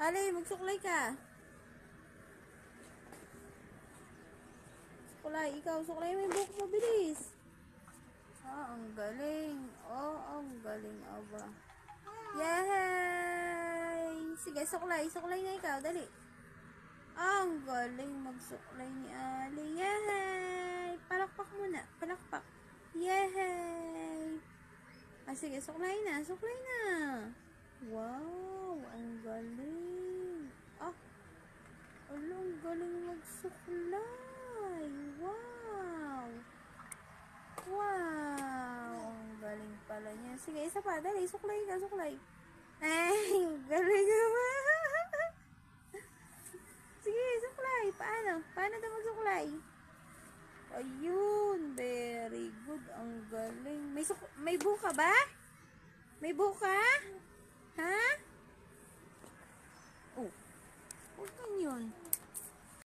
Ali, magsuklay ka. Suklay, ikaw. Suklay mo yung buhok mo, bilis. Ang galing. Ang galing, aba. Yay! Sige, suklay. Suklay na ikaw, dali. Ang galing magsuklay ni Ali. Yay! Palakpak muna. Palakpak. Yay! Sige, suklay na. Suklay na. Wow! Ang galing. Ang galing magsuklay. Wow! Wow! Ang galing pala niya. Sige, isa pa. Dali, suklay ka, suklay. Ay, galing naman. Sige, suklay. Paano? Paano ito magsuklay? Ayun, very good. Ang galing. May buka ba? May buka? Ha?